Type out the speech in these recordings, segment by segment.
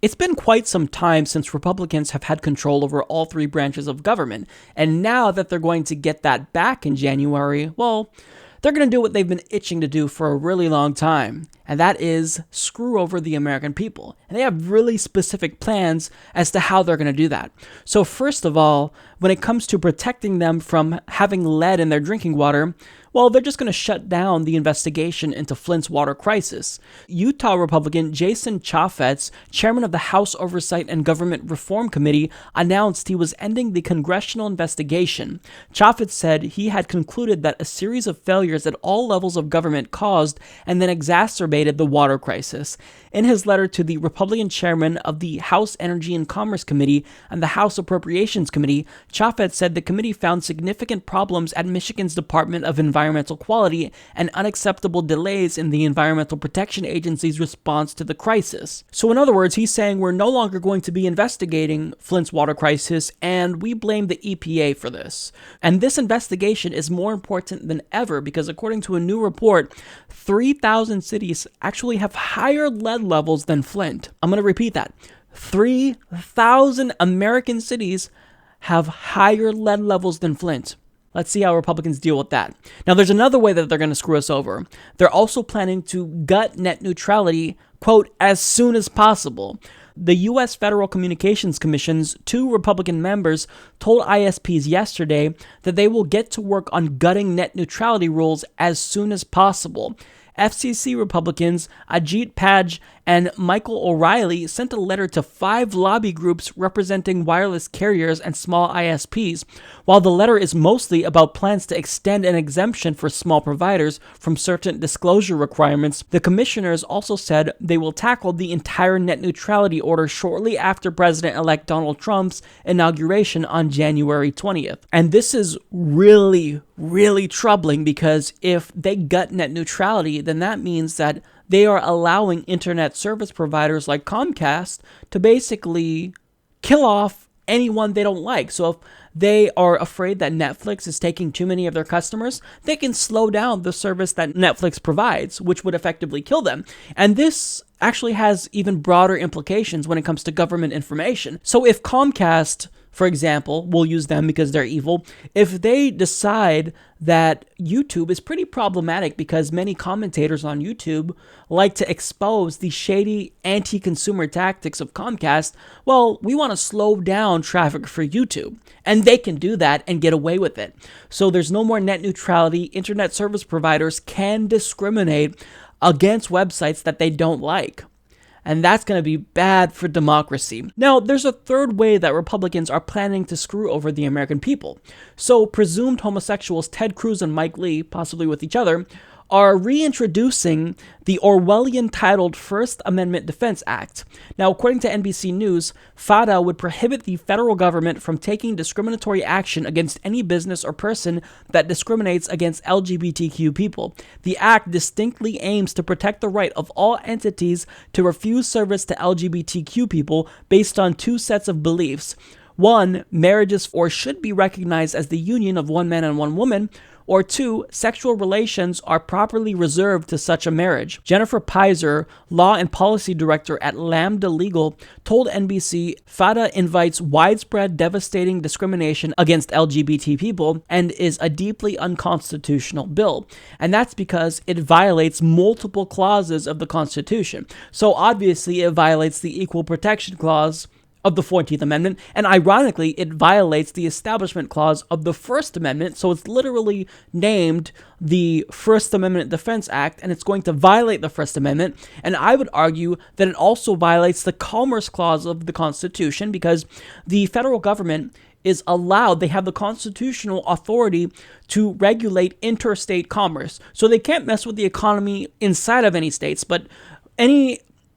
It's been quite some time since Republicans have had control over all three branches of government, and now that they're going to get that back in January, well, they're going to do what they've been itching to do for a really long time, and that is screw over the American people. And they have really specific plans as to how they're going to do that. So first of all, when it comes to protecting them from having lead in their drinking water, well, they're just going to shut down the investigation into Flint's water crisis. Utah Republican Jason Chaffetz, chairman of the House Oversight and Government Reform Committee, announced he was ending the congressional investigation. Chaffetz said he had concluded that a series of failures at all levels of government caused and then exacerbated the water crisis. In his letter to the Republican chairman of the House Energy and Commerce Committee and the House Appropriations Committee, Chaffetz said the committee found significant problems at Michigan's Department of Environmental Quality and unacceptable delays in the Environmental Protection Agency's response to the crisis. So in other words, he's saying we're no longer going to be investigating Flint's water crisis, and we blame the EPA for this. And this investigation is more important than ever because according to a new report, 3,000 cities actually have higher lead levels than Flint. I'm going to repeat that. 3,000 American cities have higher lead levels than Flint. Let's see how Republicans deal with that. Now, there's another way that they're going to screw us over. They're also planning to gut net neutrality, quote, as soon as possible. The U.S. Federal Communications Commission's 2 Republican members told ISPs yesterday that they will get to work on gutting net neutrality rules as soon as possible. FCC Republicans Ajit Page and Michael O'Reilly sent a letter to 5 lobby groups representing wireless carriers and small ISPs. While the letter is mostly about plans to extend an exemption for small providers from certain disclosure requirements, the commissioners also said they will tackle the entire net neutrality order shortly after President-elect Donald Trump's inauguration on January 20th. And this is really troubling because if they gut net neutrality, then that means that they are allowing internet service providers like Comcast to basically kill off anyone they don't like. So if they are afraid that Netflix is taking too many of their customers, they can slow down the service that Netflix provides, which would effectively kill them. And this actually has even broader implications when it comes to government information. So if Comcast, for example, we'll use them because they're evil, if they decide that YouTube is pretty problematic because many commentators on YouTube like to expose the shady anti-consumer tactics of Comcast, well, we want to slow down traffic for YouTube. And they can do that and get away with it. So there's no more net neutrality. Internet service providers can discriminate against websites that they don't like. And that's going to be bad for democracy. Now, there's a third way that Republicans are planning to screw over the American people. So, presumed homosexuals Ted Cruz and Mike Lee, possibly with each other, are reintroducing the Orwellian-titled First Amendment Defense Act. Now, according to NBC News, FADA would prohibit the federal government from taking discriminatory action against any business or person that discriminates against LGBTQ people. The act distinctly aims to protect the right of all entities to refuse service to LGBTQ people based on 2 sets of beliefs. 1, marriages or should be recognized as the union of one man and one woman, or 2, sexual relations are properly reserved to such a marriage. Jennifer Pizer, Law and Policy Director at Lambda Legal, told NBC FADA invites widespread devastating discrimination against LGBT people and is a deeply unconstitutional bill. And that's because it violates multiple clauses of the Constitution. So obviously it violates the Equal Protection Clause of the 14th Amendment, and ironically, it violates the Establishment Clause of the First Amendment, so it's literally named the First Amendment Defense Act, and it's going to violate the First Amendment, and I would argue that it also violates the Commerce Clause of the Constitution, because the federal government is allowed, they have the constitutional authority to regulate interstate commerce, so they can't mess with the economy inside of any states, but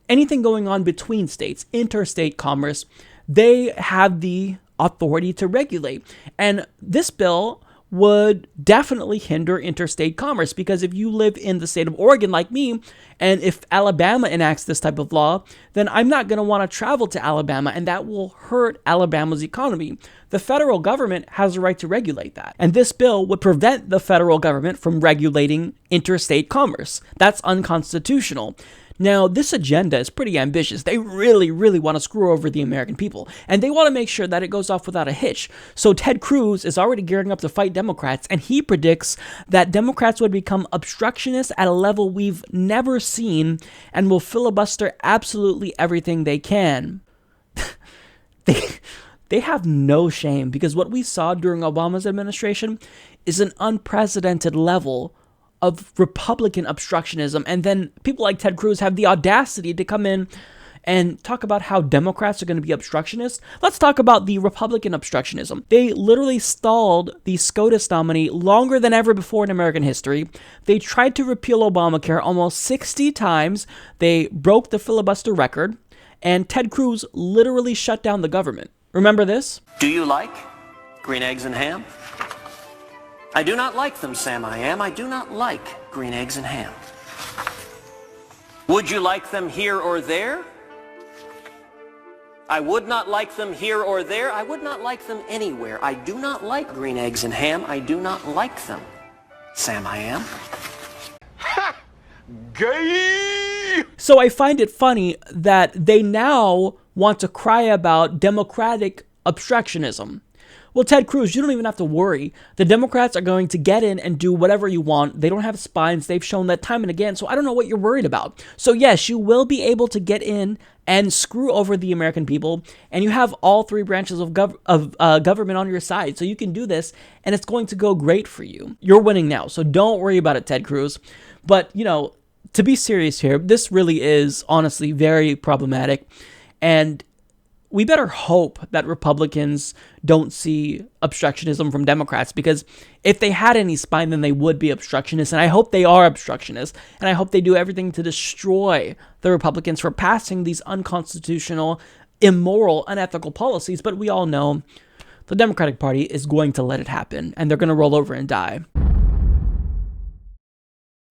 anything going on between states, interstate commerce, they have the authority to regulate. And this bill would definitely hinder interstate commerce because if you live in the state of Oregon like me, and if Alabama enacts this type of law, then I'm not going to want to travel to Alabama, and that will hurt Alabama's economy. The federal government has a right to regulate that. And this bill would prevent the federal government from regulating interstate commerce. That's unconstitutional. Now, this agenda is pretty ambitious. They really, really want to screw over the American people, and they want to make sure that it goes off without a hitch. So Ted Cruz is already gearing up to fight Democrats, and he predicts that Democrats would become obstructionists at a level we've never seen and will filibuster absolutely everything they can. They have no shame, because what we saw during Obama's administration is an unprecedented level of Republican obstructionism, and then people like Ted Cruz have the audacity to come in and talk about how Democrats are going to be obstructionists. Let's talk about the Republican obstructionism. They literally stalled the SCOTUS nominee longer than ever before in American history. They tried to repeal Obamacare almost 60 times. They broke the filibuster record, and Ted Cruz literally shut down the government. Remember this? Do you like green eggs and ham? I do not like them, Sam I am. I do not like green eggs and ham. Would you like them here or there? I would not like them here or there. I would not like them anywhere. I do not like green eggs and ham. I do not like them, Sam I am. Ha! Gay! So I find it funny that they now want to cry about Democratic obstructionism. Well, Ted Cruz, you don't even have to worry. The Democrats are going to get in and do whatever you want. They don't have spines. They've shown that time and again, so I don't know what you're worried about. So yes, you will be able to get in and screw over the American people, and you have all three branches of government on your side, so you can do this, and it's going to go great for you. You're winning now, so don't worry about it, Ted Cruz. But, to be serious here, this really is honestly very problematic, and we better hope that Republicans don't see obstructionism from Democrats, because if they had any spine, then they would be obstructionists, and I hope they are obstructionists, and I hope they do everything to destroy the Republicans for passing these unconstitutional, immoral, unethical policies. But we all know the Democratic Party is going to let it happen, and they're going to roll over and die.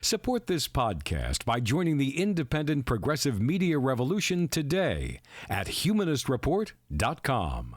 Support this podcast by joining the independent progressive media revolution today at humanistreport.com.